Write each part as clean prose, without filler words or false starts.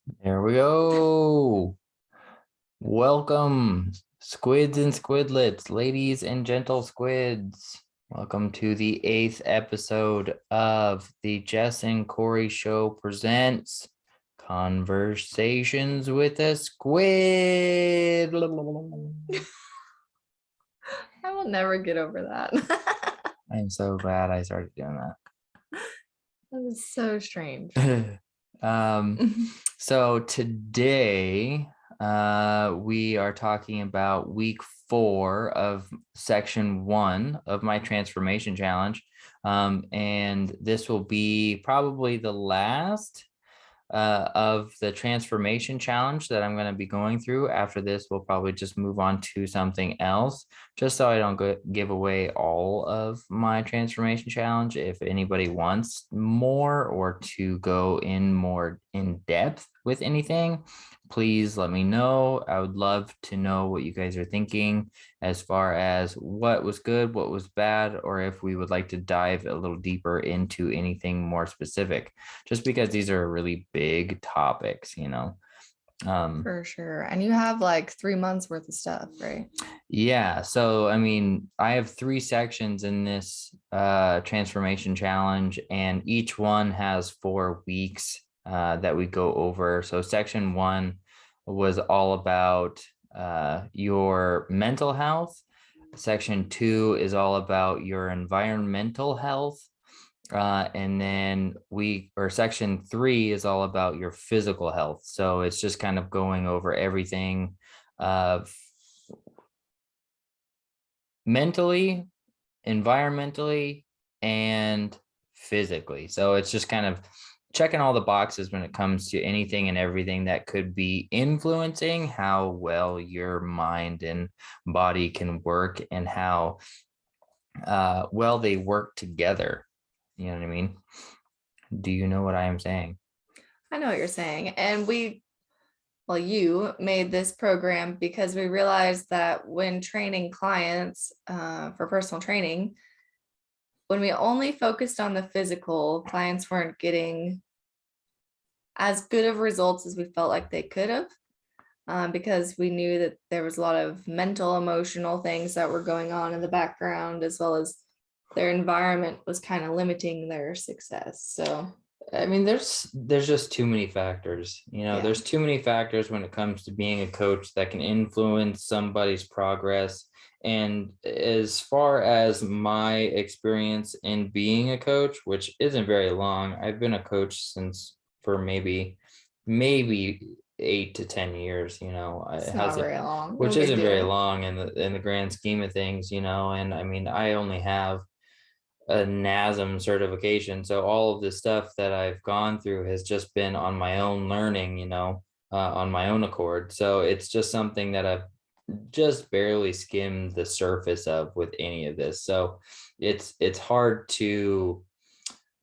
There we go. Welcome, squids and squidlets, ladies and gentle squids. Welcome to the 8th episode of the Jess and Corey Show presents Conversations with a Squid. I will never get over that. I'm so glad I started doing That is so strange. that. So today we are talking about week 4 of section 1 of my transformation challenge. And this will be probably the last of the transformation challenge that I'm going to be going through. After this, we'll probably just move on to something else, just so I don't give away all of my transformation challenge. If anybody wants more or to go in more in depth with anything, please let me know. I would love to know what you guys are thinking as far as what was good, what was bad, or if we would like to dive a little deeper into anything more specific, just because these are really big topics, For sure. And you have like 3 months worth of stuff, right? Yeah. So, I mean, I have 3 sections in this transformation challenge, and each one has 4 weeks that we go over. So section 1 was all about your mental health. Section 2 is all about your environmental health. And then section 3 is all about your physical health. So it's just kind of going over everything mentally, environmentally, and physically. So it's just kind of checking all the boxes when it comes to anything and everything that could be influencing how well your mind and body can work, and how well they work together. You know what I mean? Do you know what I am saying? I know what you're saying. And you made this program because we realized that when training clients for personal training, when we only focused on the physical, clients weren't getting as good of results as we felt like they could have. Because we knew that there was a lot of mental, emotional things that were going on in the background, as well as their environment was kind of limiting their success. So, I mean, there's just too many factors. Yeah. There's too many factors when it comes to being a coach that can influence somebody's progress. And as far as my experience in being a coach, which isn't very long, I've been a coach for maybe 8 to 10 years. It's not very long. Which No big isn't very deal. long in the grand scheme of things. And I mean, I only have a NASM certification. So all of the stuff that I've gone through has just been on my own learning, on my own accord. So it's just something that I've just barely skimmed the surface of with any of this. So it's hard to,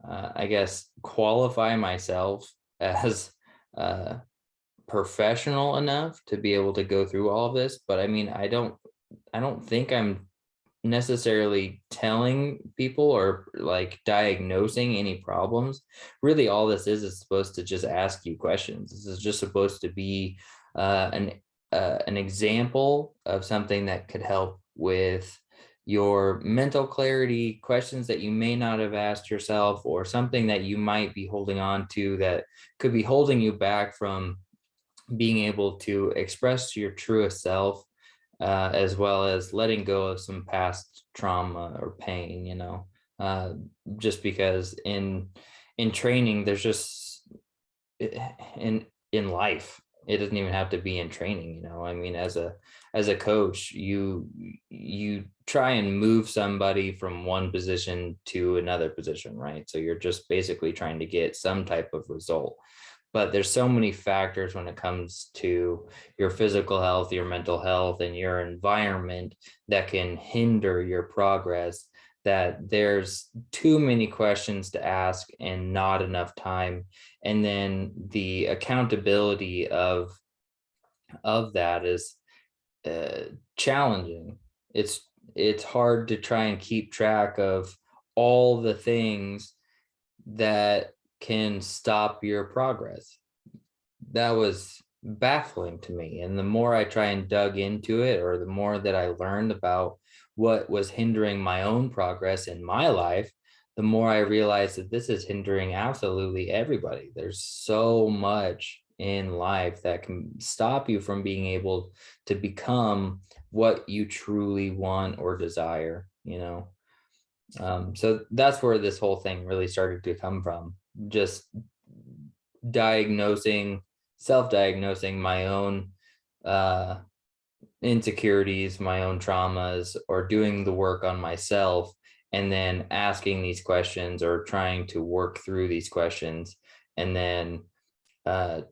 I guess, qualify myself as professional enough to be able to go through all of this. But I mean, I don't think I'm necessarily telling people or like diagnosing any problems. Really, all this is supposed to just ask you questions. This is just supposed to be an example of something that could help with your mental clarity, questions that you may not have asked yourself, or something that you might be holding on to that could be holding you back from being able to express your truest self, as well as letting go of some past trauma or pain. Just because in training, there's just in life, it doesn't even have to be in training. I mean, as a coach, you try and move somebody from one position to another position, right? So you're just basically trying to get some type of result. But there's so many factors when it comes to your physical health, your mental health, and your environment that can hinder your progress, that there's too many questions to ask and not enough time. And then the accountability of that is challenging. It's hard to try and keep track of all the things that can stop your progress. that was baffling to me. And the more I try and dug into it, or the more that I learned about what was hindering my own progress in my life, the more I realized that this is hindering absolutely everybody. There's so much in life that can stop you from being able to become what you truly want or desire, you know? So that's where this whole thing really started to come from. Just diagnosing, self-diagnosing my own uh, insecurities, my own traumas, or doing the work on myself, and then asking these questions or trying to work through these questions, and then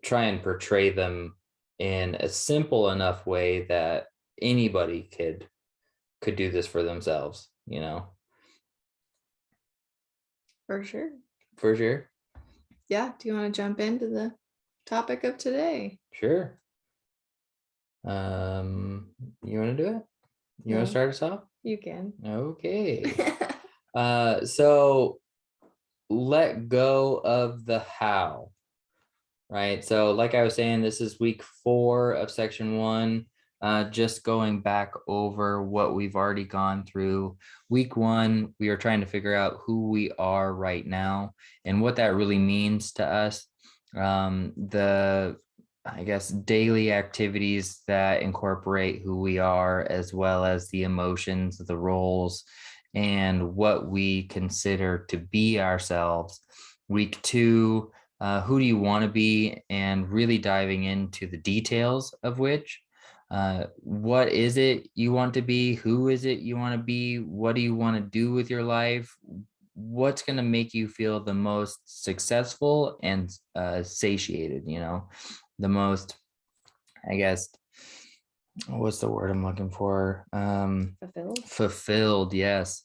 try and portray them in a simple enough way that anybody could do this for themselves, you know. For sure. For sure. Yeah. Do you want to jump into the topic of today? Sure. You want to do it? You want to No, start us off? you can. Okay. So let go of the how, right? So like I was saying, this is week 4 of section 1. Just going back over what we've already gone through. Week 1, we are trying to figure out who we are right now and what that really means to us. The I guess daily activities that incorporate who we are, as well as the emotions, the roles, and what we consider to be ourselves. Week 2, who do you want to be, and really diving into the details of which. What is it you want to be? Who is it you want to be? What do you want to do with your life? What's going to make you feel the most successful and satiated, you know, the most, I guess, what's the word I'm looking for? Fulfilled. Fulfilled, yes.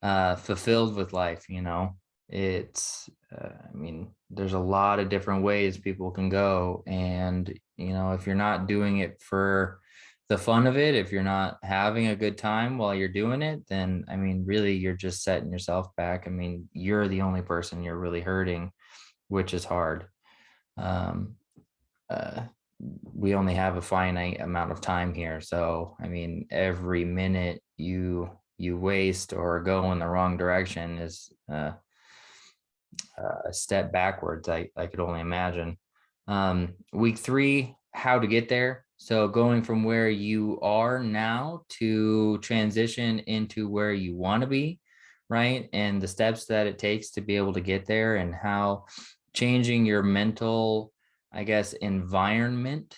Fulfilled with life, you know. It's I mean, there's a lot of different ways people can go, and you know, if you're not doing it for the fun of it, if you're not having a good time while you're doing it, then I mean, really you're just setting yourself back. I mean, you're the only person you're really hurting, which is hard. um uh, we only have a finite amount of time here, so I mean, every minute you waste or go in the wrong direction is a step backwards. I could only imagine. Week 3, how to get there. So going from where you are now to transition into where you want to be, right? And the steps that it takes to be able to get there, and how changing your mental, I guess, environment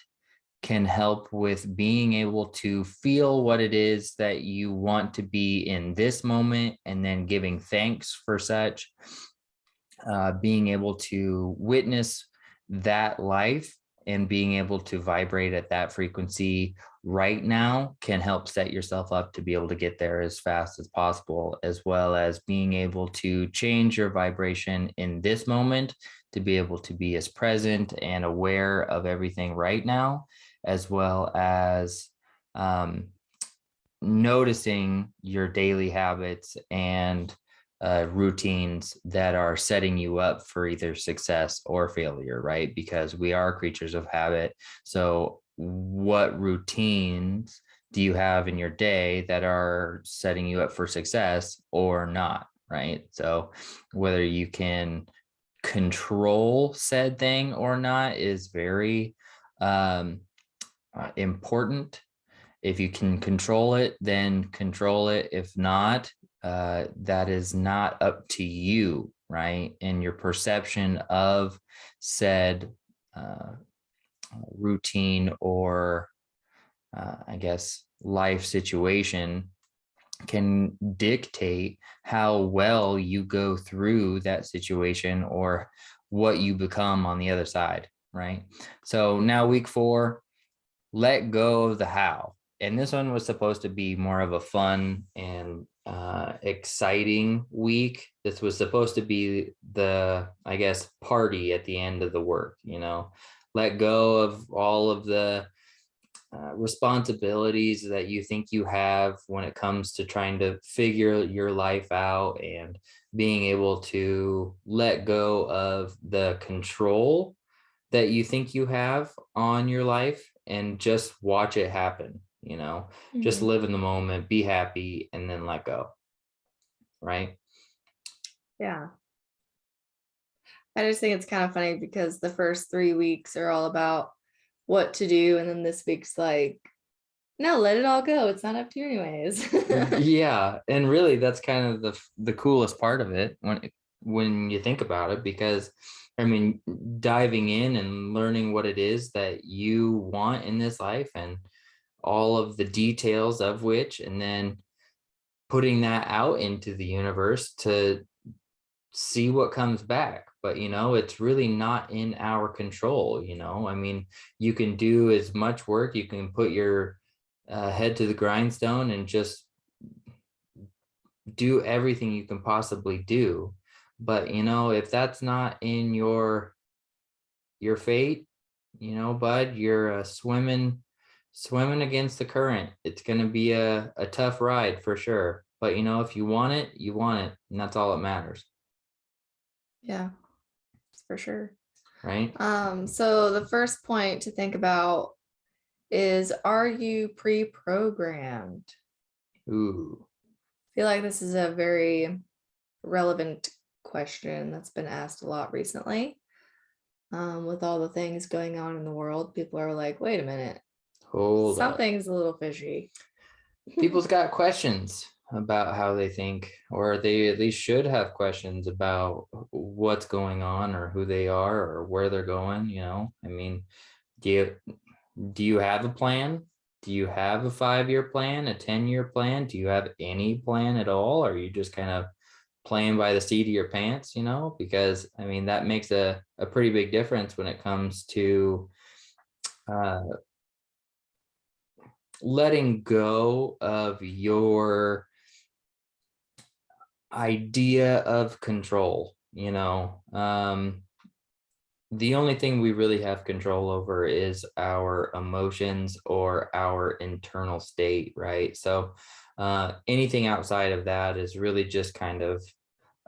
can help with being able to feel what it is that you want to be in this moment, and then giving thanks for such. Being able to witness that life and being able to vibrate at that frequency right now can help set yourself up to be able to get there as fast as possible, as well as being able to change your vibration in this moment to be able to be as present and aware of everything right now, as well as um, noticing your daily habits and routines that are setting you up for either success or failure, right? Because we are creatures of habit. So, what routines do you have in your day that are setting you up for success or not, right? So, whether you can control said thing or not is very important. If you can control it, then control it. If not, that is not up to you, right? And your perception of said uh, routine or, I guess, life situation can dictate how well you go through that situation or what you become on the other side, right? So now, week 4, let go of the how. And this one was supposed to be more of a fun and exciting week. This was supposed to be the, I guess, party at the end of the work, you know, let go of all of the responsibilities that you think you have when it comes to trying to figure your life out, and being able to let go of the control that you think you have on your life and just watch it happen, just Mhm. live in the moment, be happy, and then let go. Right. Yeah. I just think it's kind of funny because the first 3 weeks are all about what to do. And then this week's like, no, let it all go. It's not up to you anyways. Yeah, and really that's kind of the coolest part of it when you think about it, because I mean, diving in and learning what it is that you want in this life and all of the details of which, and then putting that out into the universe to see what comes back. But it's really not in our control. I mean, you can do as much work, you can put your head to the grindstone and just do everything you can possibly do. But if that's not in your fate, bud, you're swimming against the current. It's going to be a tough ride for sure. But if you want it, you want it, and that's all that matters. Yeah, for sure. Right. So the first point to think about is, are you pre-programmed? Ooh. I feel like this is a very relevant question that's been asked a lot recently. With all the things going on in the world, people are like, wait a minute, Hold up. something's a little fishy. People's got questions about how they think, or they at least should have questions about what's going on or who they are or where they're going. I mean, do you have a plan? Do you have a 5-year plan, a 10-year plan? Do you have any plan at all? Or are you just kind of playing by the seat of your pants, because I mean, that makes a pretty big difference when it comes to uh, letting go of your idea of control. The only thing we really have control over is our emotions or our internal state, right? So anything outside of that is really just kind of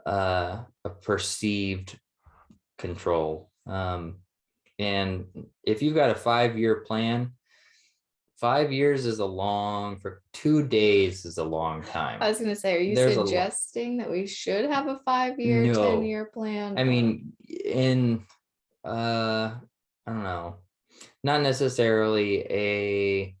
a perceived control. And if you've got a 5-year plan, 5 years is a long, for 2 days is a long time. I was going to say, are you There's a lot. suggesting that we should have a 5-year, No, 10-year plan? I Or mean, in I don't know, not necessarily a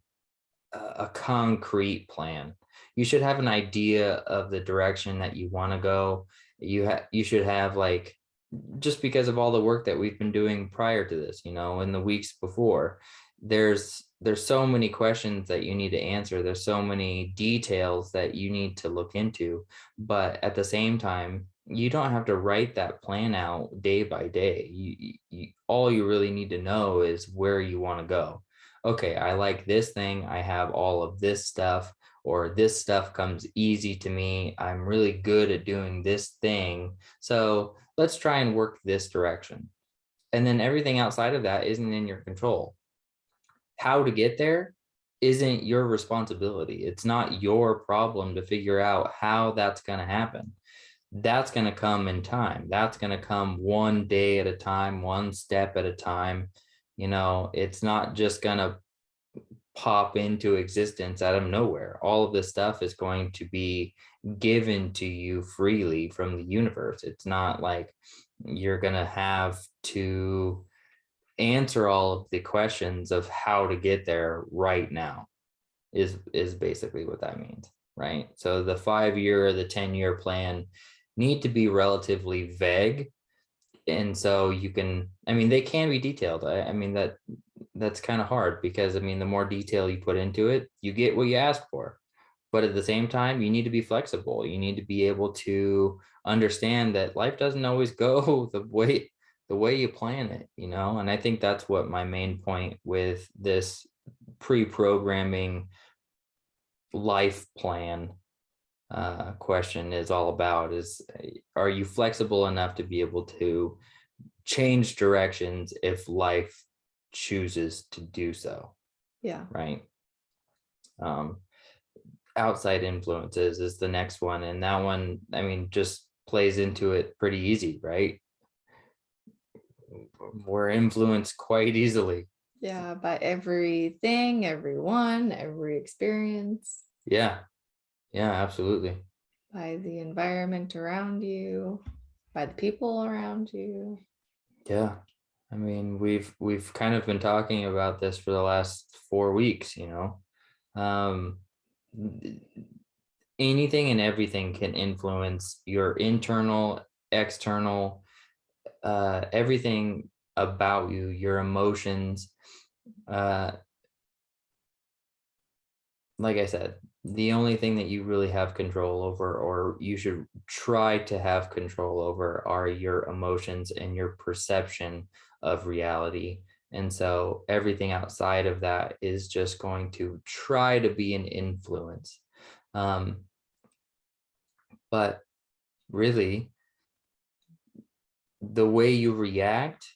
concrete plan. You should have an idea of the direction that you want to go. You should have, like, just because of all the work that we've been doing prior to this, in the weeks before, there's so many questions that you need to answer. There's so many details that you need to look into. But at the same time, you don't have to write that plan out day by day. All you really need to know is where you want to go. Okay, I like this thing. I have all of this stuff, or this stuff comes easy to me. I'm really good at doing this thing. So let's try and work this direction. And then everything outside of that isn't in your control. How to get there isn't your responsibility. It's not your problem to figure out how that's going to happen. That's going to come in time. That's going to come one day at a time, one step at a time. It's not just going to pop into existence out of nowhere. All of this stuff is going to be given to you freely from the universe. It's not like you're going to have to answer all of the questions of how to get there right now, is basically what that means, right? So the 5-year or the 10-year plan need to be relatively vague. And so you can, I mean, they can be detailed. I mean, that's kind of hard, because I mean, the more detail you put into it, you get what you ask for. But at the same time, you need to be flexible. You need to be able to understand that life doesn't always go the way you plan it, and I think that's what my main point with this pre-programming life plan question is all about, is are you flexible enough to be able to change directions if life chooses to do so, yeah. right? um, Outside influences is the next one, and that one, I mean, just plays into it pretty easy, right? we're influenced quite easily. Yeah, by everything, everyone, every experience, Yeah, yeah, absolutely. by the environment around you, by the people around you. Yeah. I mean, we've kind of been talking about this for the last 4 weeks, you know. Um, anything and everything can influence your internal, external, everything about you, your emotions. Uh, like I said, the only thing that you really have control over, or you should try to have control over, are your emotions and your perception of reality. And so everything outside of that is just going to try to be an influence. Um, but really, the way you react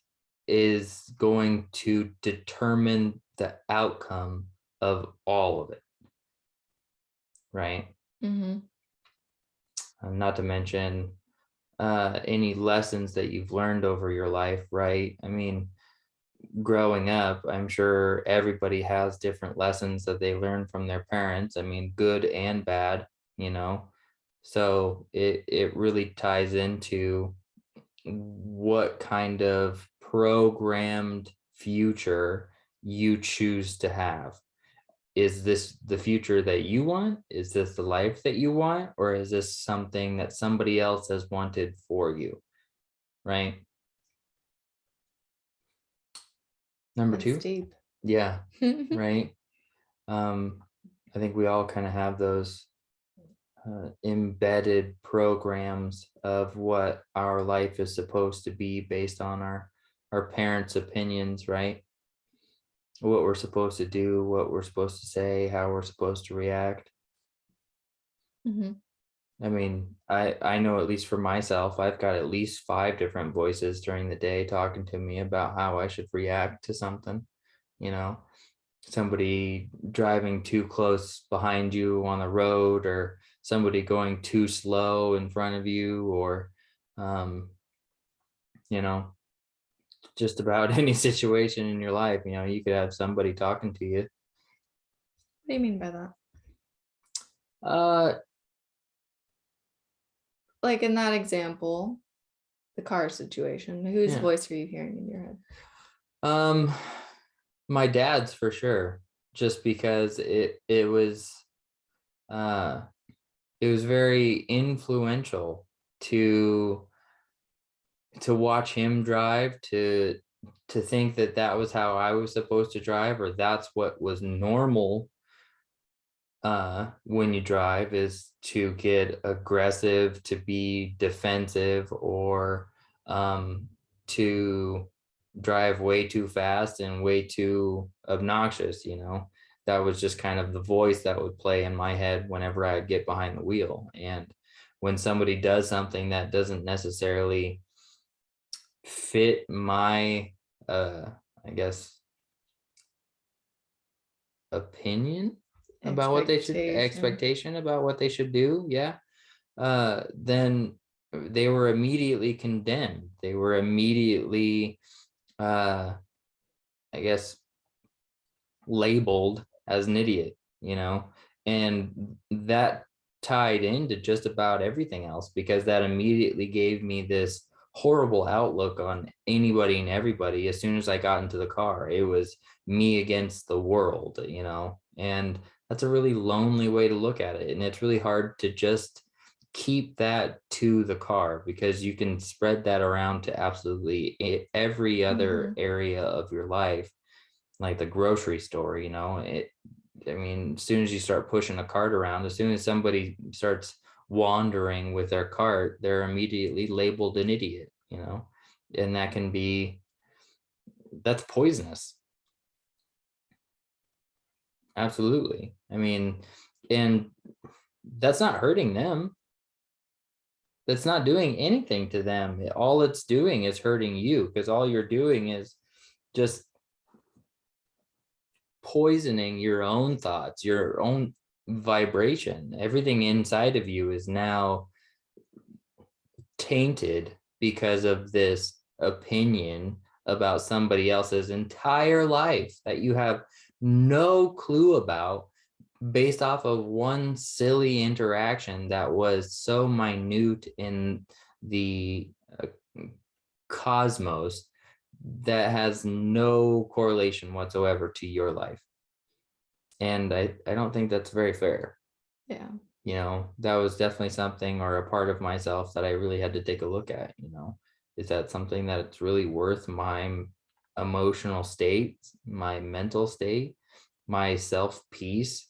is going to determine the outcome of all of it, right? Mm-hmm. Not to mention any lessons that you've learned over your life, right? I mean, growing up, I'm sure everybody has different lessons that they learn from their parents. I mean, good and bad, you know. So it really ties into what kind of programmed future you choose to have. Is this the future that you want? Is this the life that you want? Or is this something that somebody else has wanted for you? Right. Number That's two. deep. Yeah. Right. Um, I think we all kind of have those embedded programs of what our life is supposed to be based on our parents' opinions, right? What we're supposed to do, what we're supposed to say, how we're supposed to react. Hmm. I mean, I know at least for myself, I've got at least 5 different voices during the day talking to me about how I should react to something, you know, somebody driving too close behind you on the road, or somebody going too slow in front of you, or um, you know, just about any situation in your life, you know, you could have somebody talking to you. What do you mean by that? Uh Like in that example, the car situation, whose yeah. voice are you hearing in your head? Um my dad's for sure, just because uh it was very influential to watch him drive, to think that that was how I was supposed to drive, or that's what was normal when you drive, is to get aggressive, to be defensive, or to drive way too fast and way too obnoxious, you know. That was just kind of the voice that would play in my head whenever I'd get behind the wheel. And when somebody does something that doesn't necessarily fit my uh I guess opinion about what they should, Expectation. expectation about what they should do, yeah, then they were immediately condemned. They were immediately uh I guess labeled as an idiot, you know, and that tied into just about everything else, because that immediately gave me this horrible outlook on anybody and everybody. As soon as I got into the car, it was me against the world, you know, and that's a really lonely way to look at it. And it's really hard to just keep that to the car, because you can spread that around to absolutely every other Hmm. area of your life, like the grocery store, you know. I mean, as soon as you start pushing a cart around, as soon as somebody starts wandering with their cart, they're immediately labeled an idiot, you know. And that can be, that's poisonous. Absolutely. I mean, and that's not hurting them. That's not doing anything to them. All it's doing is hurting you, because all you're doing is just poisoning your own thoughts, your own vibration. Everything inside of you is now tainted because of this opinion about somebody else's entire life that you have no clue about based off of one silly interaction that was so minute in the cosmos that has no correlation whatsoever to your life. And I don't think that's very fair. Yeah. You know, that was definitely something, or a part of myself that I really had to take a look at, you know. Is that something that's really worth my emotional state, my mental state, my self peace?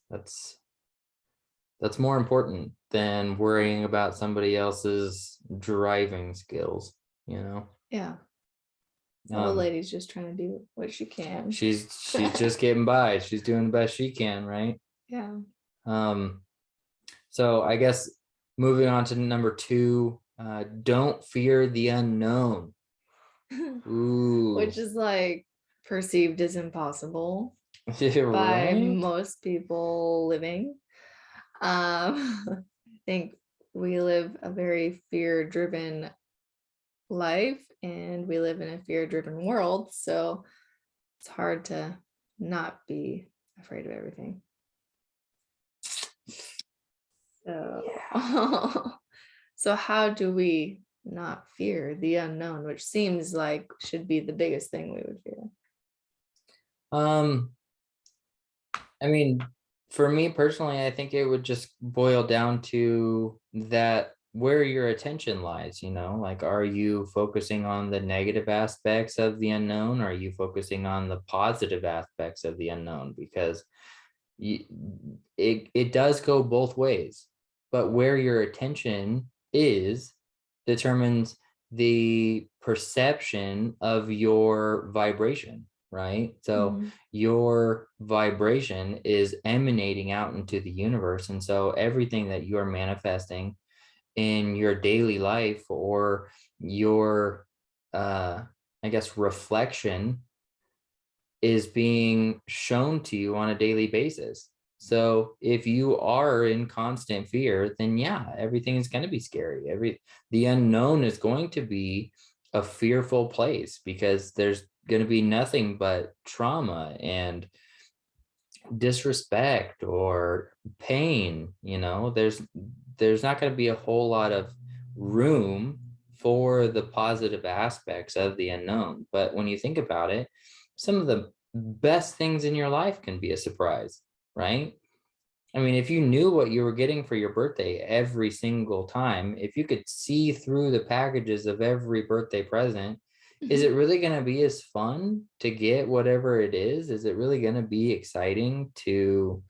That's more important than worrying about somebody else's driving skills, you know. Yeah. The old Um, lady's just trying to do what she can. she's just getting by. She's doing the best she can, right? Yeah. Um, so I guess moving on to number two, don't fear the unknown. Ooh, Which is like perceived as impossible by right? most people living. I think we live a very fear driven life and we live in a fear driven world. So it's hard to not be afraid of everything. So, so how do we not fear the unknown, which seems like should be the biggest thing we would fear? Um, I mean, for me personally, I think it would just boil down to that where your attention lies, you know, like are you focusing on the negative aspects of the unknown, or are you focusing on the positive aspects of the unknown? Because you, it does go both ways, but where your attention is determines the perception of your vibration, right? So Mhm. your vibration is emanating out into the universe, and so everything that you are manifesting in your daily life, or your I guess reflection, is being shown to you on a daily basis. So if you are in constant fear, then yeah, everything is going to be scary. The unknown is going to be a fearful place, because there's going to be nothing but trauma and disrespect or pain, you know. There's not going to be a whole lot of room for the positive aspects of the unknown. But when you think about it, some of the best things in your life can be a surprise, right? I mean, if you knew what you were getting for your birthday every single time, if you could see through the packages of every birthday present, is it really going to be as fun to get whatever it is? Is it really going to be exciting to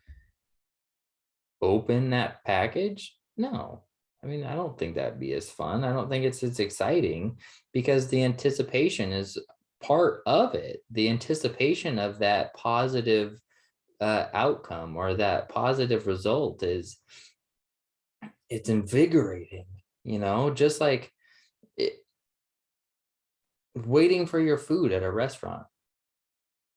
open that package? No. I mean, I don't think that'd be as fun. I don't think it's as exciting, because the anticipation is part of it. The anticipation of that positive outcome, or that positive result, is it's invigorating, you know, just like it, waiting for your food at a restaurant.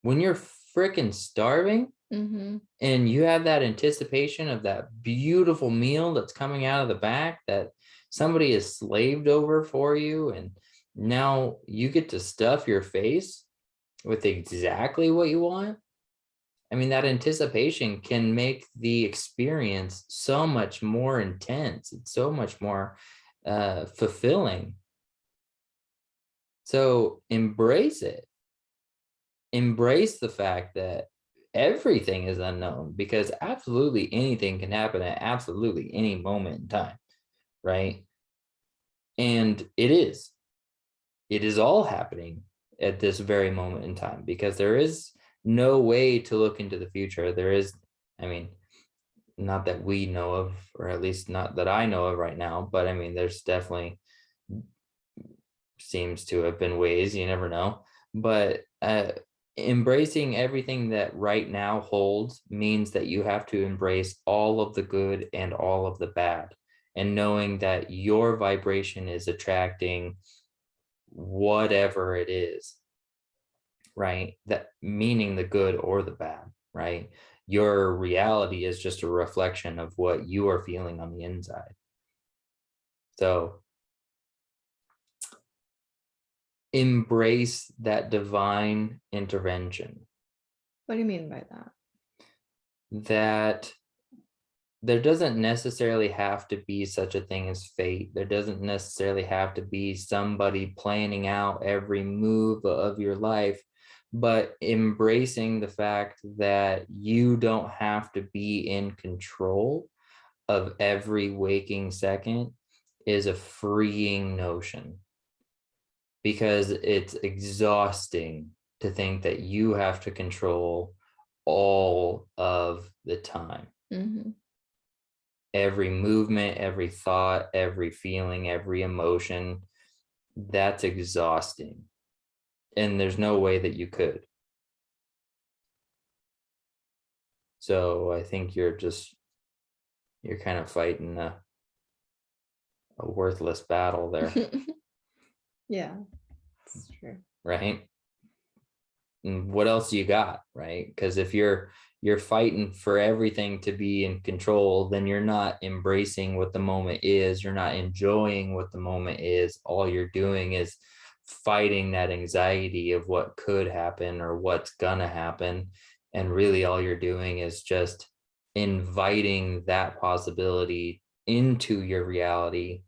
When you're freaking starving Mhm. and you have that anticipation of that beautiful meal that's coming out of the back that somebody has slaved over for you, and now you get to stuff your face with exactly what you want. I mean, that anticipation can make the experience so much more intense. It's so much more fulfilling. So embrace it. Embrace the fact that everything is unknown, because absolutely anything can happen at absolutely any moment in time, right? And it is all happening at this very moment in time, because there is no way to look into the future. There is, I mean, not that we know of, or at least not that I know of right now, but I mean, there's definitely seems to have been ways, you never know. But embracing everything that right now holds means that you have to embrace all of the good and all of the bad, and knowing that your vibration is attracting whatever it is, right? That meaning the good or the bad, right? Your reality is just a reflection of what you are feeling on the inside. So embrace that divine intervention. What do you mean by that? That there doesn't necessarily have to be such a thing as fate. There doesn't necessarily have to be somebody planning out every move of your life, but embracing the fact that you don't have to be in control of every waking second is a freeing notion, because it's exhausting to think that you have to control all of the time. Mm-hmm. Every movement, every thought, every feeling, every emotion, that's exhausting. And there's no way that you could. So I think you're kind of fighting a worthless battle there, Yeah, it's true. right? And what else you got, right? Because if you're fighting for everything to be in control, then you're not embracing what the moment is. You're not enjoying what the moment is. All you're doing is fighting that anxiety of what could happen or what's gonna happen. And really all you're doing is just inviting that possibility into your reality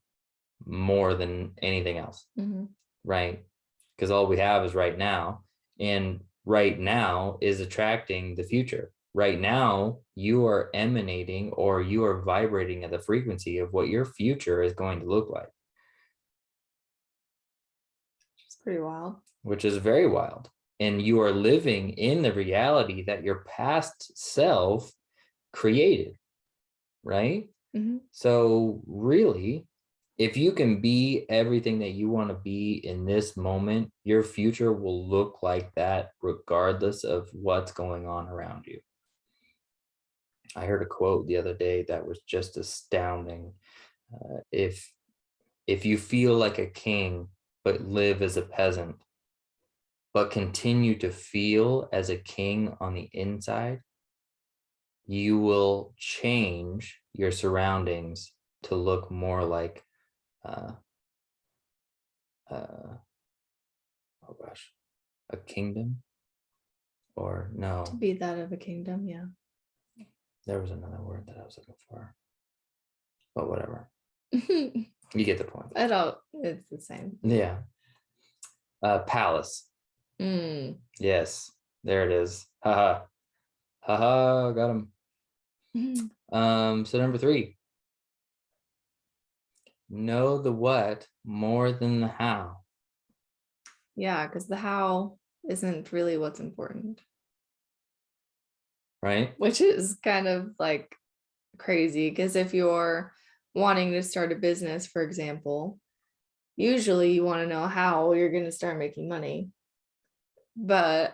more than anything else. Mm-hmm. Right? Because all we have is right now. And right now is attracting the future. Right now, you are emanating or you are vibrating at the frequency of what your future is going to look like, It's pretty wild. which is very wild. And you are living in the reality that your past self created, right? Mm-hmm. So, really, if you can be everything that you want to be in this moment, your future will look like that regardless of what's going on around you. I heard a quote the other day that was just astounding. If you feel like a king but live as a peasant, but continue to feel as a king on the inside, you will change your surroundings to look more like uh, oh gosh, a kingdom, or To no, be that of a kingdom, yeah. there was another word that I was looking for, but whatever. I You get the point. don't, it's the same. Yeah. Palace. Mm. Yes, there it is. Haha. Haha, got him. So number 3, know the what more than the how, Yeah, because the how isn't really what's important, right? which is kind of like crazy. Because if you're wanting to start a business, for example, usually you want to know how you're going to start making money. But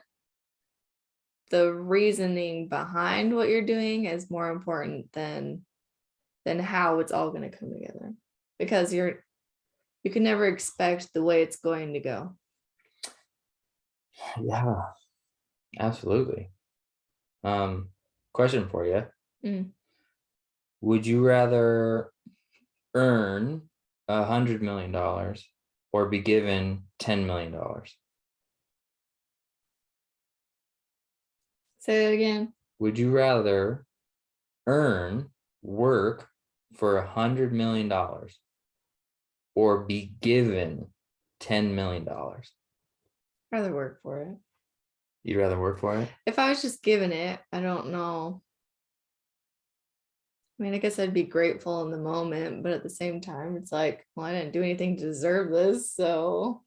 the reasoning behind what you're doing is more important than how it's all going to come together, because you can never expect the way it's going to go. Yeah, absolutely. Question for you. Mm. Would you rather earn $100 million or be given $10 million? Say it again. Would you rather work for $100 million or be given $10 million? Rather work for it. You'd rather work for it? If I was just given it, I don't know. I mean, I guess I'd be grateful in the moment, but at the same time, it's like, well, I didn't do anything to deserve this. So,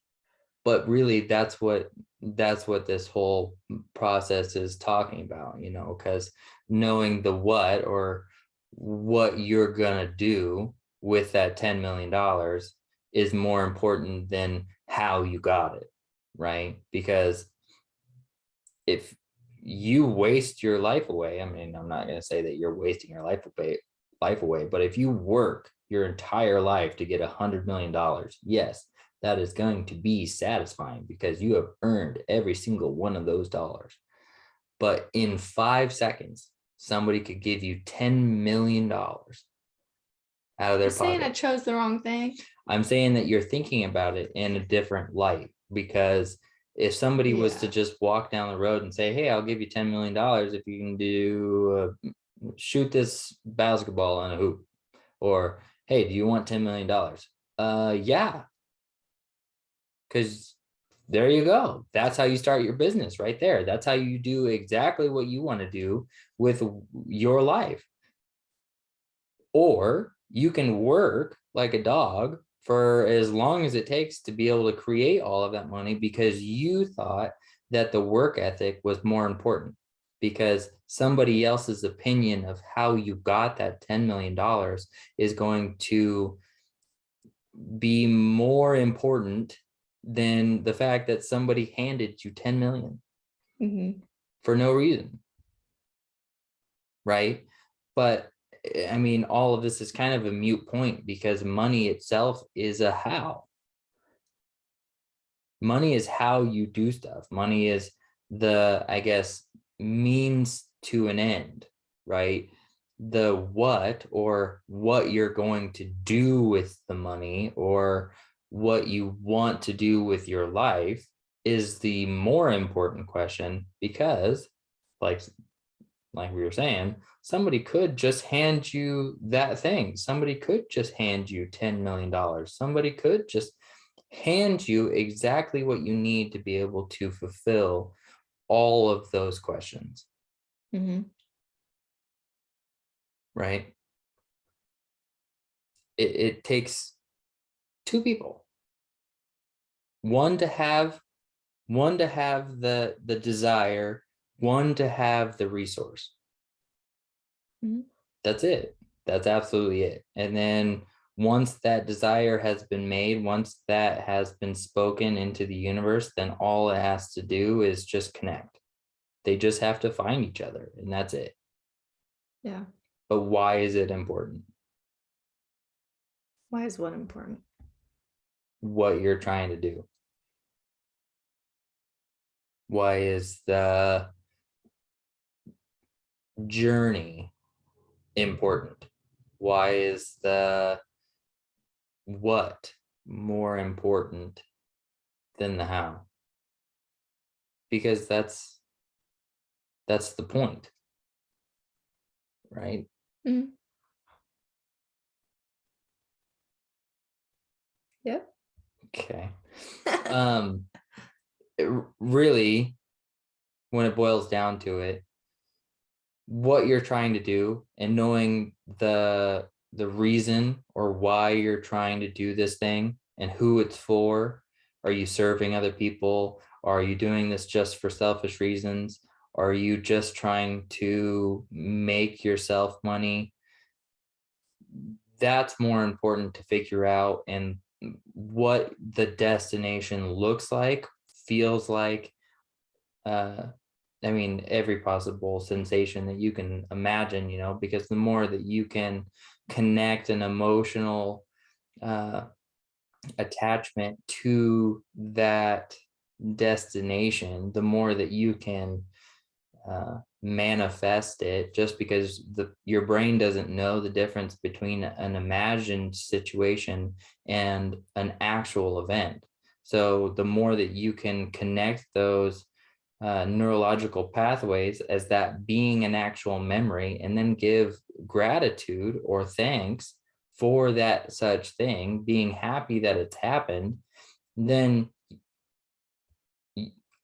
But really, that's what this whole process is talking about, because knowing the what, or what you're gonna do with that $10 million, is more important than how you got it, right? Because if you waste your life away, I mean, I'm not going to say that you're wasting your life away, but if you work your entire life to get $100 million, yes, that is going to be satisfying because you have earned every single one of those dollars. But in 5 seconds, somebody could give you $10 million out of You're their saying I pocket. chose the wrong thing. I'm saying that you're thinking about it in a different light, because if somebody was to Yeah. just walk down the road and say, hey, I'll give you $10 million if you can shoot this basketball on a hoop, or hey, do you want $10 million? Yeah, because there you go. That's how you start your business right there. That's how you do exactly what you want to do with your life. Or you can work like a dog for as long as it takes to be able to create all of that money, because you thought that the work ethic was more important, because somebody else's opinion of how you got that $10 million is going to be more important than the fact that somebody handed you 10 million for no reason, right? But I mean, all of this is kind of a moot point, because money itself is a how. Money is how you do stuff. Money is the, I guess, means to an end, right? The what, or what you're going to do with the money, or what you want to do with your life, is the more important question, because like we were saying, somebody could just hand you that thing. Somebody could just hand you $10 million. Somebody could just hand you exactly what you need to be able to fulfill all of those questions. Right? It takes two people. One to have the desire, one to have the resource. That's it. That's absolutely it. And then once that desire has been made, once that has been spoken into the universe, then all it has to do is just connect. They just have to find each other, and that's it. Yeah. But why is it important? Why is what important? What you're trying to do. Why is the journey important? Why is the what more important than the how? Because that's the point, right? Yep. Okay. Really, when it boils down to it, what you're trying to do, and knowing the reason or why you're trying to do this thing and who it's for. Are you serving other people? Are you doing this just for selfish reasons? Are you just trying to make yourself money? That's more important to figure out, and what the destination looks like, feels like, I mean, every possible sensation that you can imagine, because the more that you can connect an emotional attachment to that destination, the more that you can manifest it, just because your brain doesn't know the difference between an imagined situation and an actual event. So the more that you can connect those neurological pathways as that being an actual memory, and then give gratitude or thanks for that such thing, being happy that it's happened, then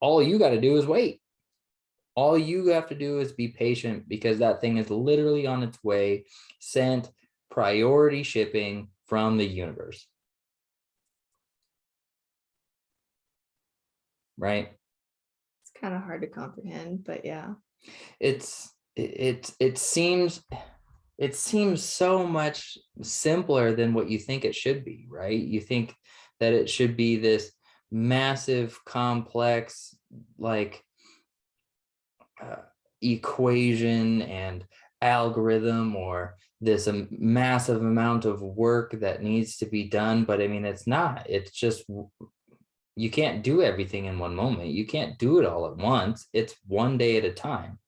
all you got to do is wait. All you have to do is be patient, because that thing is literally on its way, sent priority shipping from the universe. Right? It's kind of hard to comprehend, but yeah. It seems so much simpler than what you think it should be, right? You think that it should be this massive, complex, like equation and algorithm, or this massive amount of work that needs to be done. But I mean, it's not. It's just, you can't do everything in one moment. You can't do it all at once. It's one day at a time.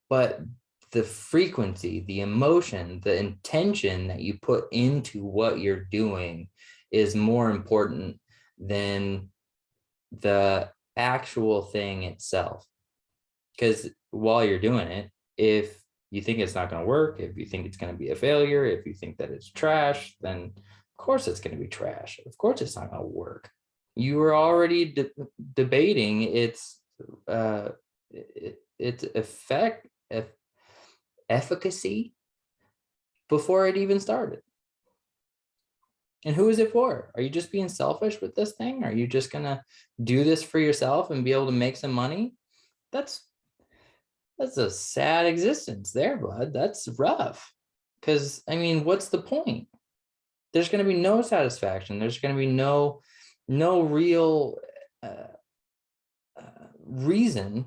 But the frequency, the emotion, the intention that you put into what you're doing is more important than the actual thing itself. Because while you're doing it, if you think it's not going to work, if you think it's going to be a failure, if you think that it's trash, then of course it's going to be trash. Of course it's not going to work. You were already debating its effect, efficacy before it even started. And who is it for? Are you just being selfish with this thing? Are you just gonna do this for yourself and be able to make some money? That's a sad existence there, bud. That's rough. Because I mean, what's the point? There's gonna be no satisfaction. There's gonna be no real reason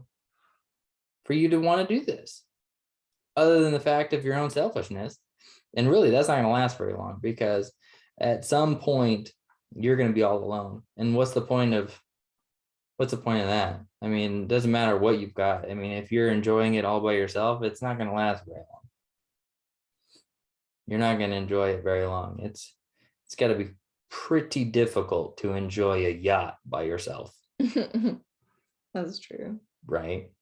for you to want to do this, other than the fact of your own selfishness. And really, that's not going to last very long, because at some point you're going to be all alone. And what's the point of that? I mean, it doesn't matter what you've got. I mean, if you're enjoying it all by yourself, it's not going to last very long. You're not going to enjoy it very long. It's got to be pretty difficult to enjoy a yacht by yourself. That's true. Right?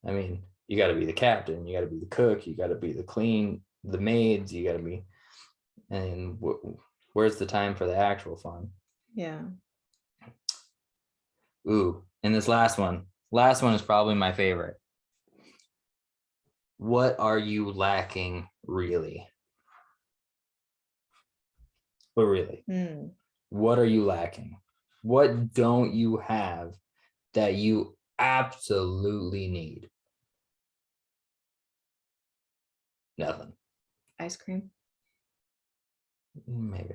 I mean, you got to be the captain, you got to be the cook, you got to be the maids, you got to be, and where's the time for the actual fun? Yeah. Ooh, and this last one is probably my favorite. What are you lacking, really? But really, what are you lacking? What don't you have that you absolutely need? Nothing. Ice cream. Maybe.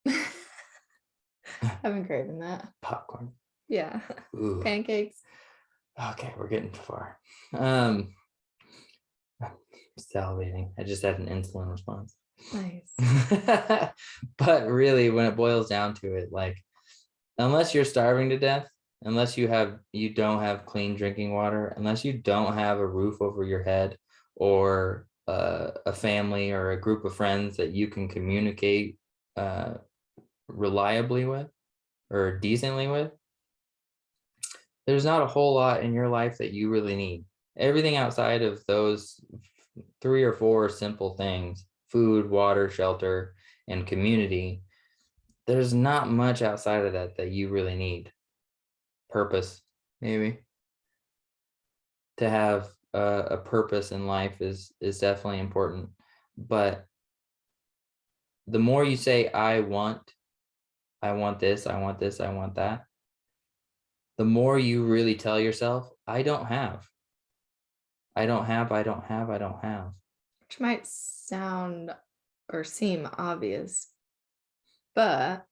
I've been craving that. Popcorn. Yeah. Ooh. Pancakes. Okay, we're getting far. Salivating. I just had an insulin response. Nice. But really, when it boils down to it, like, unless you're starving to death, unless you don't have clean drinking water, unless you don't have a roof over your head, or a family or a group of friends that you can communicate reliably with or decently with, there's not a whole lot in your life that you really need. Everything outside of those 3 or 4 simple things, food, water, shelter, and community, there's not much outside of that you really need. Purpose, maybe. To have a purpose in life is definitely important. But the more you say, I want this, I want this, I want that, the more you really tell yourself, I don't have. Which might sound or seem obvious, but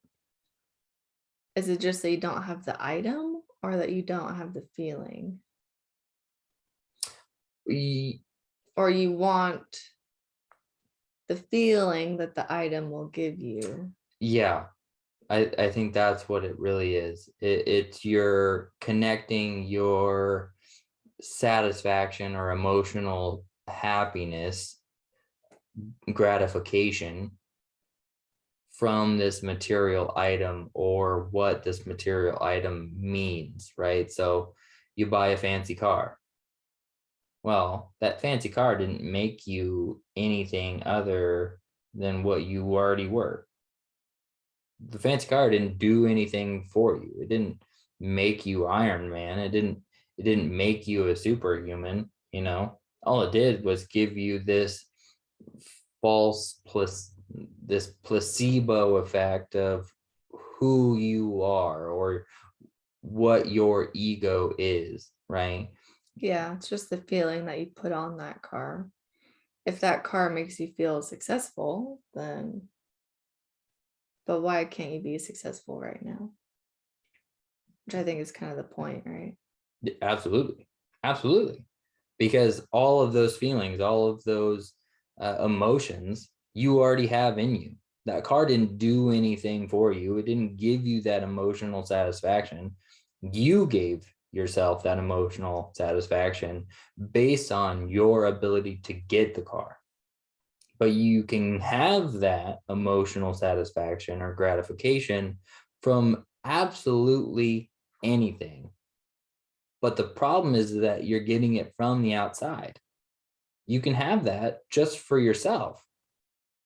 is it just that you don't have the item, or that you don't have the feeling? Or you want the feeling that the item will give you? Yeah, I think that's what it really is. It's you're connecting your satisfaction or emotional happiness, gratification, from this material item, or what this material item means, right? So you buy a fancy car. Well, that fancy car didn't make you anything other than what you already were. The fancy car didn't do anything for you. It didn't make you Iron Man. It didn't make you a superhuman, you know. All it did was give you this this placebo effect of who you are, or what your ego is, right? Yeah, it's just the feeling that you put on that car. If that car makes you feel successful, then, but why can't you be successful right now? Which I think is kind of the point, right? Absolutely. Because all of those feelings, all of those emotions, you already have in you. That car didn't do anything for you. It didn't give you that emotional satisfaction. You gave yourself that emotional satisfaction based on your ability to get the car. But you can have that emotional satisfaction or gratification from absolutely anything. But the problem is that you're getting it from the outside. You can have that just for yourself.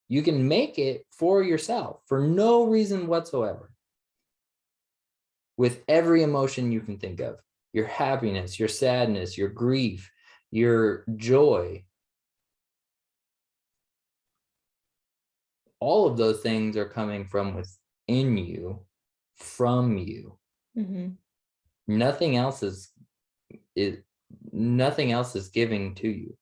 You can make it for yourself for no reason whatsoever. With every emotion you can think of, your happiness, your sadness, your grief, your joy, all of those things are coming from within you, from you. Mm-hmm. Nothing else is nothing else is giving to you.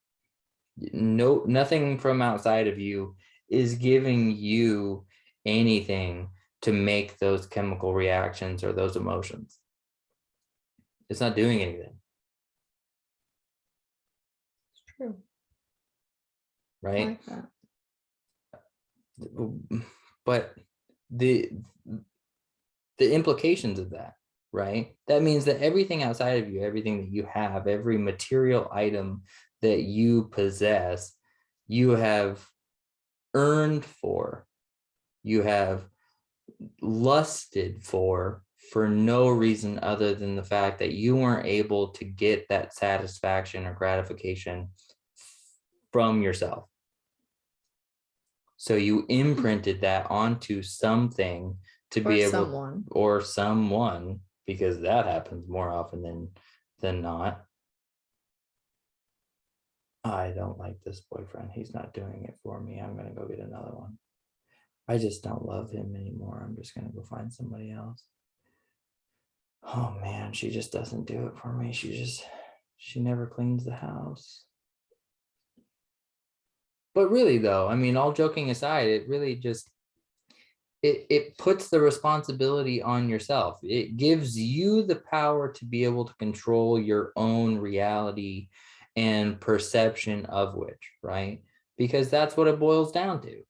No, nothing from outside of you is giving you anything to make those chemical reactions or those emotions. It's not doing anything. It's true. I Right? like that. But the implications of that, right? That means that everything outside of you, everything that you have, every material item that you possess, you have earned for, you have lusted for no reason other than the fact that you weren't able to get that satisfaction or gratification from yourself. So you imprinted that onto something to Or be able, someone. or someone, because that happens more often than not. I don't like this boyfriend. He's not doing it for me. I'm gonna go get another one. I just don't love him anymore. I'm just gonna go find somebody else. Oh man, she just doesn't do it for me. She never cleans the house. But really though, I mean, all joking aside, it really just it puts the responsibility on yourself. It gives you the power to be able to control your own reality and perception of which, right? Because that's what it boils down to.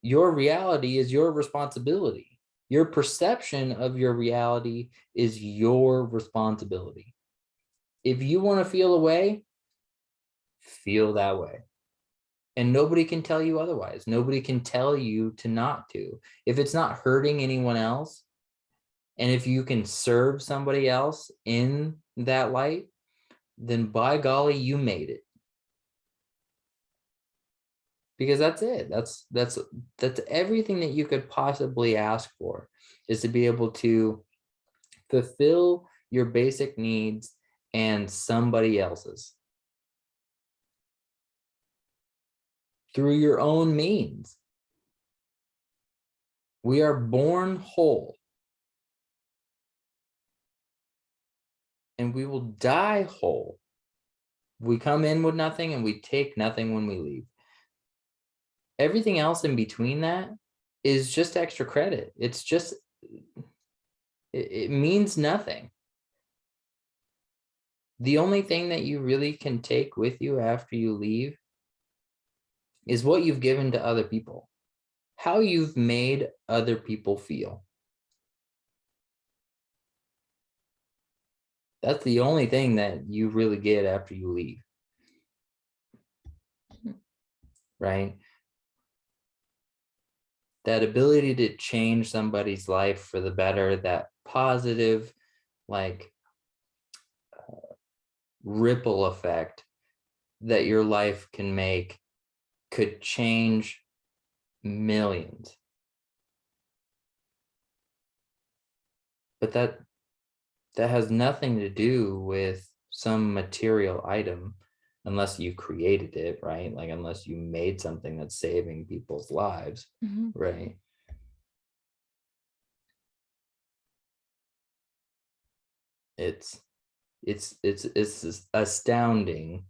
Your reality is your responsibility. Your perception of your reality is your responsibility. If you want to feel a way, feel that way. And nobody can tell you otherwise. Nobody can tell you to not to. If it's not hurting anyone else, and if you can serve somebody else in that light, then by golly, you made it. Because that's it. That's everything that you could possibly ask for, is to be able to fulfill your basic needs and somebody else's through your own means. We are born whole, and we will die whole. We come in with nothing and we take nothing when we leave. Everything else in between that is just extra credit. It's just, it means nothing. The only thing that you really can take with you after you leave is what you've given to other people, how you've made other people feel. That's the only thing that you really get after you leave, right? That ability to change somebody's life for the better, that positive, like, ripple effect that your life can make could change millions. But that has nothing to do with some material item, unless you created it, right? Like, unless you made something that's saving people's lives, Mm-hmm. right? It's astounding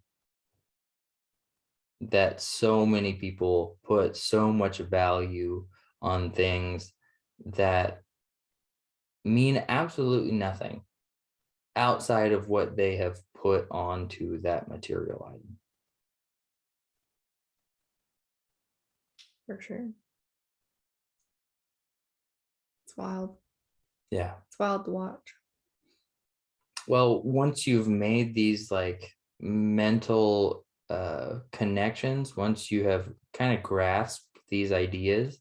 that so many people put so much value on things that mean absolutely nothing outside of what they have put onto that material item. For sure. It's wild. Yeah. It's wild to watch. Well, once you've made these like mental connections, once you have kind of grasped these ideas,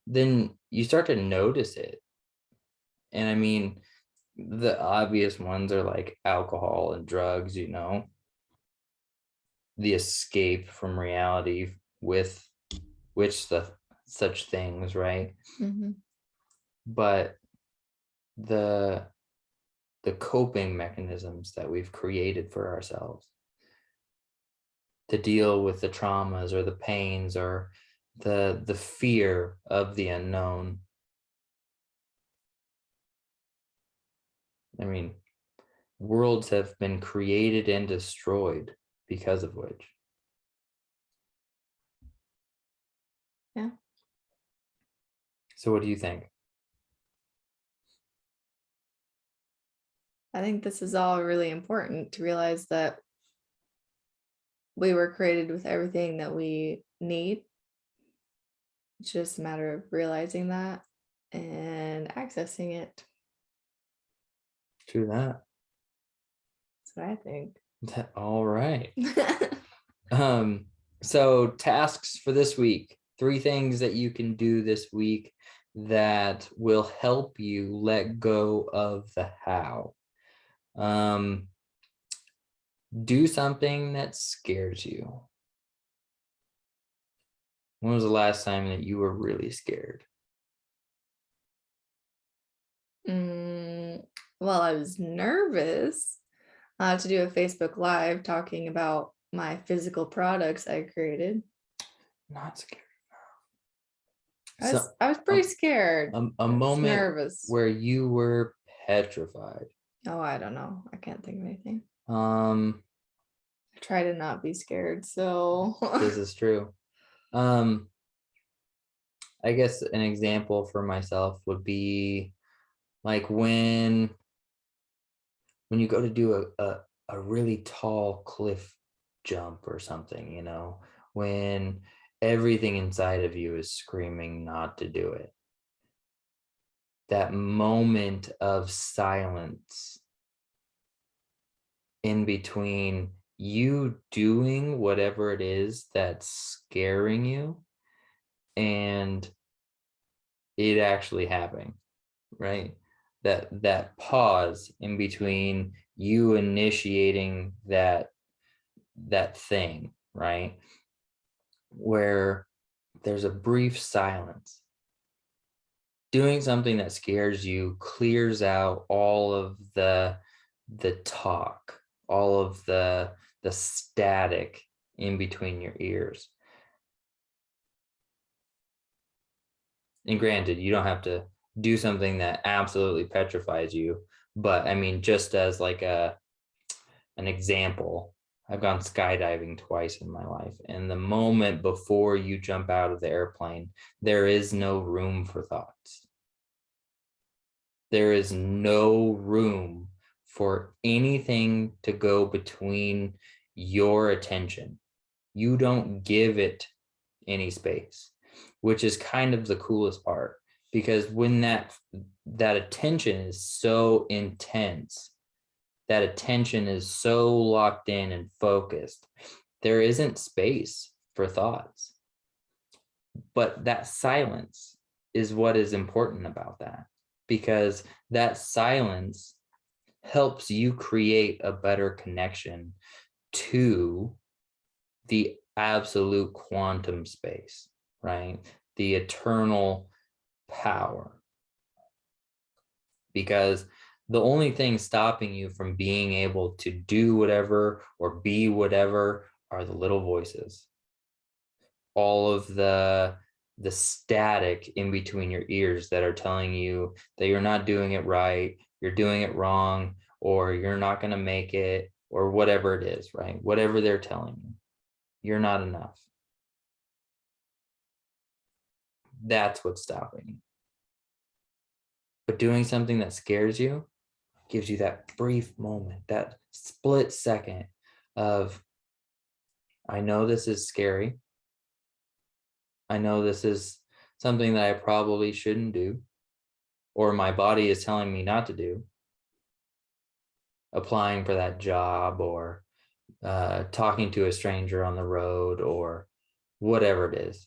then you start to notice it. And I mean, the obvious ones are like alcohol and drugs, the escape from reality with which the such things, right? Mhm. But the the coping mechanisms that we've created for ourselves to deal with the traumas or the pains or the fear of the unknown. I mean, worlds have been created and destroyed because of which. Yeah. So what do you think? I think this is all really important to realize that we were created with everything that we need. It's just a matter of realizing that and accessing it. True that. That's what I think. All right. Um, so tasks for this week, 3 things that you can do this week that will help you let go of the how. Um, do something that scares you. When was the last time that you were really scared? Mm, well, I was nervous to do a Facebook Live talking about my physical products I created. Not scared. I was So I was pretty scared. a I was moment nervous. where you were petrified. Oh, I don't know. I can't think of anything. Um, I try to not be scared. So this is true. Um, I guess an example for myself would be like when you go to do a really tall cliff jump or something, when everything inside of you is screaming not to do it. That moment of silence in between you doing whatever it is that's scaring you and it actually happening, right? That pause in between you initiating that thing, right? Where there's a brief silence. Doing something that scares you clears out all of the talk, all of the static in between your ears. And granted, you don't have to do something that absolutely petrifies you, but I mean, just as like an example, I've gone skydiving twice in my life. And the moment before you jump out of the airplane, there is no room for thoughts. There is no room for anything to go between your attention. You don't give it any space, which is kind of the coolest part, because when that attention is so intense, that attention is so locked in and focused, there isn't space for thoughts. But that silence is what is important about that, because that silence helps you create a better connection to the absolute quantum space, right? The eternal power. Because the only thing stopping you from being able to do whatever or be whatever are the little voices, all of the static in between your ears that are telling you that you're not doing it right, you're doing it wrong, or you're not going to make it, or whatever it is, right? Whatever they're telling you, you're not enough. That's what's stopping you. But doing something that scares you gives you that brief moment, that split second of, I know this is scary. I know this is something that I probably shouldn't do, or my body is telling me not to do. applying for that job, or talking to a stranger on the road, or whatever it is,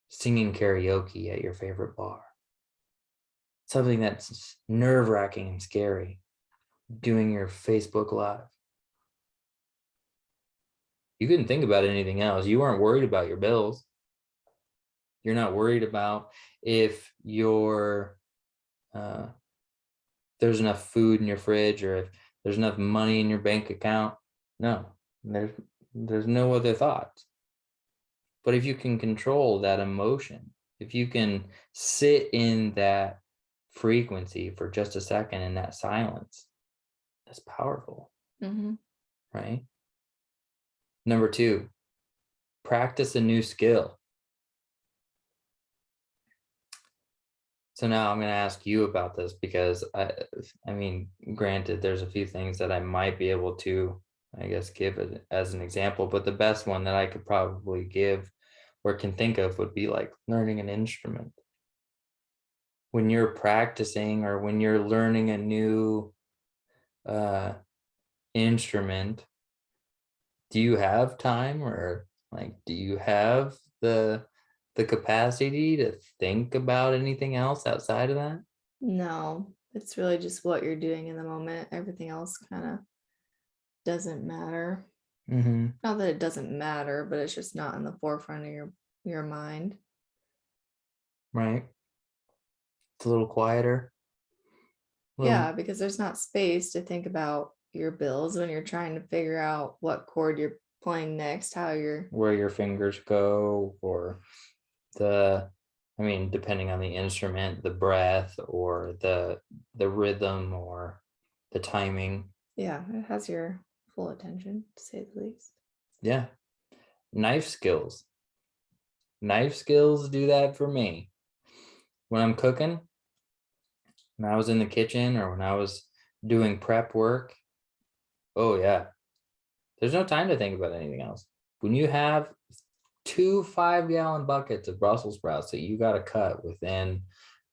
singing karaoke at your favorite bar, something that's nerve-wracking and scary, doing your Facebook Live. You couldn't think about anything else. You weren't worried about your bills. You're not worried about if there's enough food in your fridge, or if there's enough money in your bank account. No, there's no other thoughts. But if you can control that emotion, if you can sit in that frequency for just a second in that silence, that's powerful, right? Number 2, practice a new skill. So now I'm going to ask you about this, because I mean, granted, there's a few things that I might be able to, I guess, give it as an example, but the best one that I could probably give or can think of would be like learning an instrument. When you're practicing, or when you're learning a new instrument, do you have time, or like, do you have the capacity to think about anything else outside of that? No, it's really just what you're doing in the moment. Everything else kind of doesn't matter. Mm-hmm. Not that it doesn't matter, but it's just not in the forefront of your mind. Right. It's a little quieter. Yeah, Little, because there's not space to think about your bills when you're trying to figure out what chord you're playing next, how you're. where your fingers go, or the, I mean, depending on the instrument, the breath, or the rhythm, or the timing. Yeah, it has your full attention, to say the least. Yeah. Knife skills. Knife skills do that for me. When I'm cooking, when I was in the kitchen, or when I was doing prep work, oh yeah, there's no time to think about anything else. When you have 2 5-gallon buckets of Brussels sprouts that you got to cut within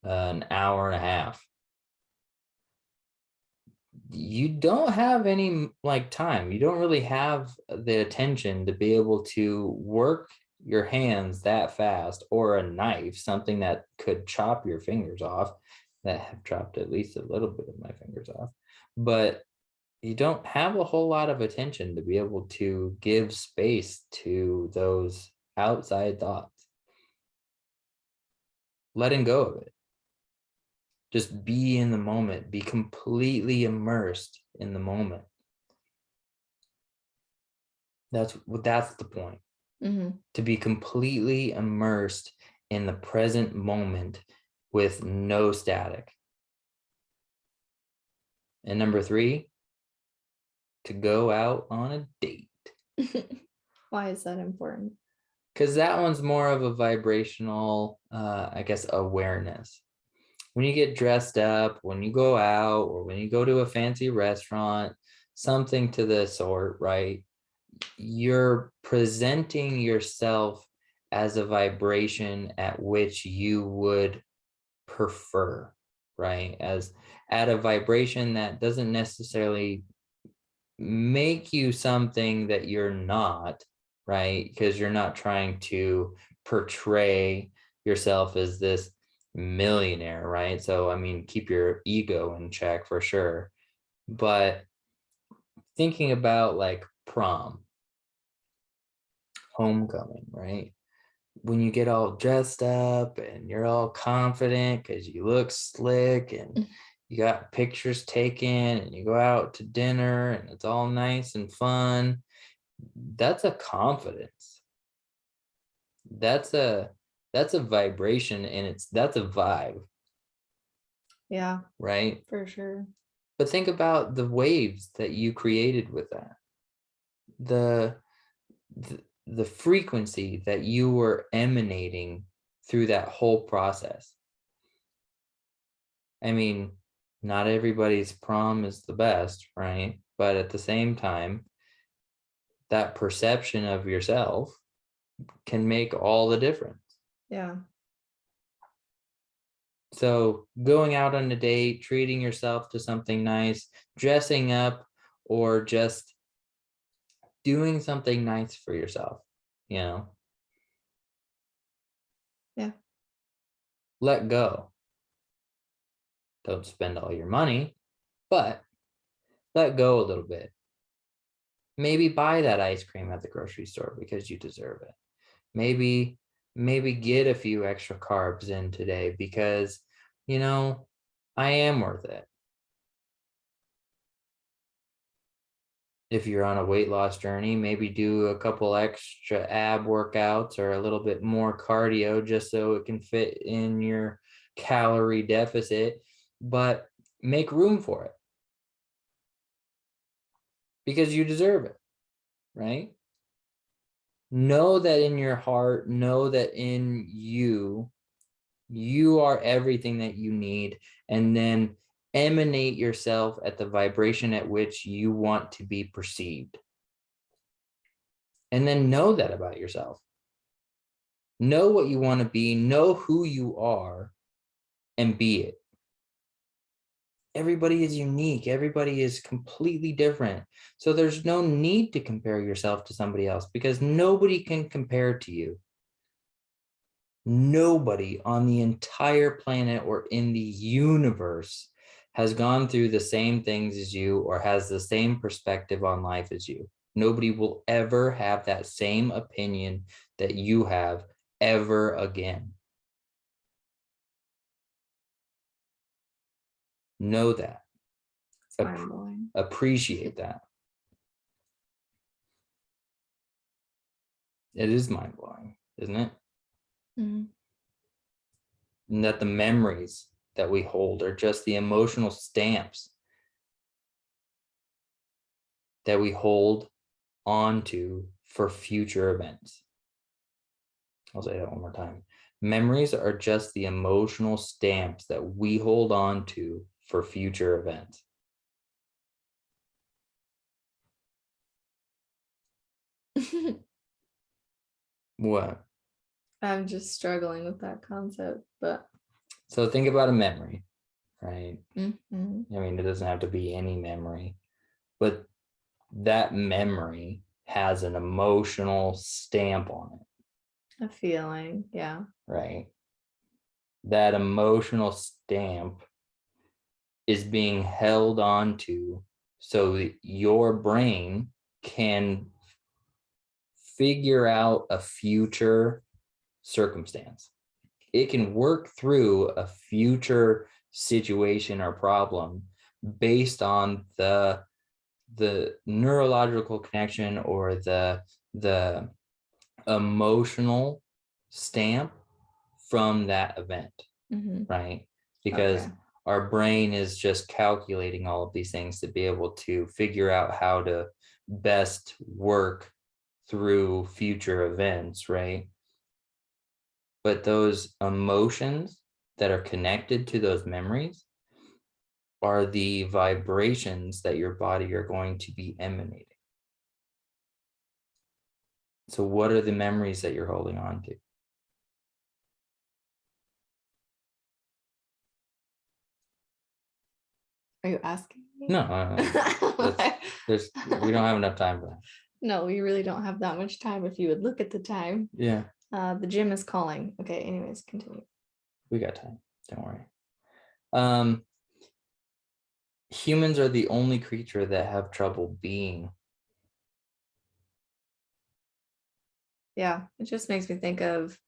an hour and a half, you don't have any like time. You don't really have the attention to be able to work your hands that fast, or a knife, something that could chop your fingers off, that have chopped at least a little bit of my fingers off. But you don't have a whole lot of attention to be able to give space to those outside thoughts. Letting go of it. Just be in the moment, be completely immersed in the moment. That's the point. To be completely immersed in the present moment with no static. And number 3, to go out on a date. Why is that important? Because that one's more of a vibrational, I guess, awareness. When you get dressed up, when you go out, or when you go to a fancy restaurant, something to the sort, right? You're presenting yourself as a vibration at which you would prefer, right? As at a vibration that doesn't necessarily make you something that you're not, right? Because you're not trying to portray yourself as this millionaire, right? So, I mean, keep your ego in check for sure. But thinking about like prom, homecoming, right? When you get all dressed up and you're all confident because you look slick, and you got pictures taken, and you go out to dinner and it's all nice and fun, that's a confidence. That's a vibration, and that's a vibe. Yeah, right? for sure. But think about the waves that you created with that. The the frequency that you were emanating through that whole process. I mean, not everybody's prom is the best, right? But at the same time, that perception of yourself can make all the difference. Yeah. So going out on a date, treating yourself to something nice, dressing up, or just doing something nice for yourself, you know? Yeah. Let go. Don't spend all your money, but let go a little bit. Maybe buy that ice cream at the grocery store because you deserve it. Maybe get a few extra carbs in today because, I am worth it. If you're on a weight loss journey, maybe do a couple extra ab workouts or a little bit more cardio just so it can fit in your calorie deficit, but make room for it because you deserve it, right? Know that in your heart, know that in you are everything that you need, and then emanate yourself at the vibration at which you want to be perceived. And then know that about yourself. Know what you want to be, know who you are, and be it. Everybody is unique. Everybody is completely different. So there's no need to compare yourself to somebody else because nobody can compare to you. Nobody on the entire planet or in the universe has gone through the same things as you or has the same perspective on life as you. Nobody will ever have that same opinion that you have ever again. Know that. It's mind-blowing. Appreciate that. It is mind-blowing, isn't it? Mm-hmm. And that the memories that we hold are just the emotional stamps that we hold on to for future events. I'll say that one more time. Memories are just the emotional stamps that we hold on to for future events. What? I'm just struggling with that concept, but So think about a memory, right? mm-hmm. I mean, it doesn't have to be any memory, but that memory has an emotional stamp on it. A feeling, yeah. Right? That emotional stamp is being held on to so that your brain can figure out a future circumstance. It can work through a future situation or problem based on the neurological connection or the emotional stamp from that event, Mm-hmm. right? Because our brain is just calculating all of these things to be able to figure out how to best work through future events, right? But those emotions that are connected to those memories are the vibrations that your body are going to be emanating. So what are the memories that you're holding on to? Are you asking me? No, we don't have enough time for that. No, we really don't have that much time if you would look at the time. Yeah. The gym is calling. Okay, anyways, continue. We got time. Don't worry. Humans are the only creature that have trouble being. Yeah, it just makes me think of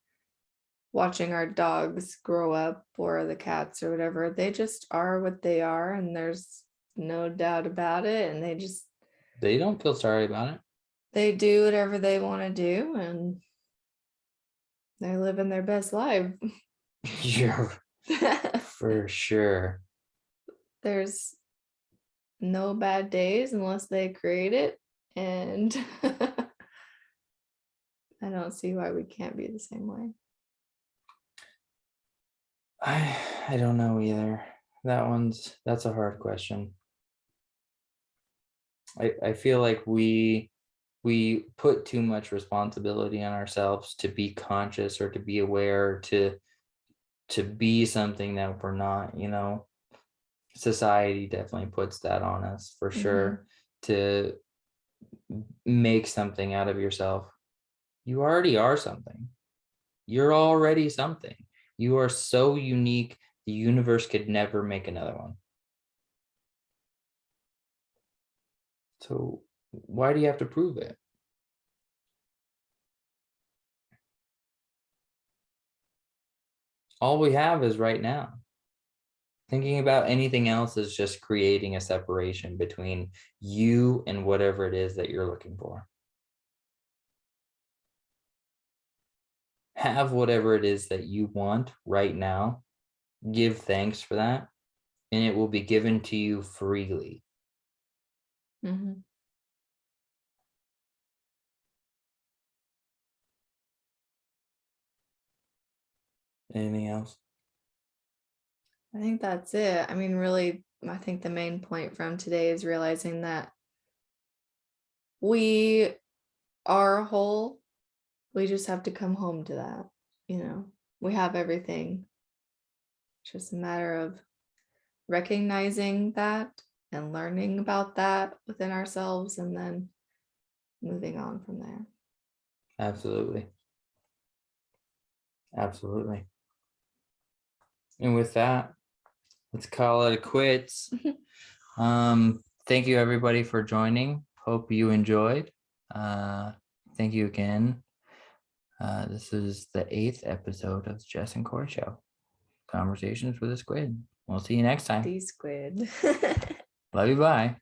watching our dogs grow up or the cats or whatever. They just are what they are, and there's no doubt about it. And They don't feel sorry about it. They do whatever they want to do, and they're living their best life. Yeah, for sure. There's no bad days unless they create it, and I don't see why we can't be the same way. I don't know either. That's a hard question. I feel like we put too much responsibility on ourselves to be conscious or to be aware, to be something that we're not, Society definitely puts that on us for sure. to make something out of yourself. You already are something. You're already something. You are so unique. The universe could never make another one. So why do you have to prove it? All we have is right now. Thinking about anything else is just creating a separation between you and whatever it is that you're looking for. Have whatever it is that you want right now. Give thanks for that, and it will be given to you freely. Mhm. Anything else? I think that's it. I mean, really, I think the main point from today is realizing that we are whole. We just have to come home to that. We have everything. It's just a matter of recognizing that and learning about that within ourselves and then moving on from there. Absolutely. Absolutely. And with that, let's call it a quits. Thank you everybody for joining. Hope you enjoyed. Thank you again. This is the 8th episode of the Jess and Corey Show. Conversations with a Squid. We'll see you next time. The squid. Love you. Bye.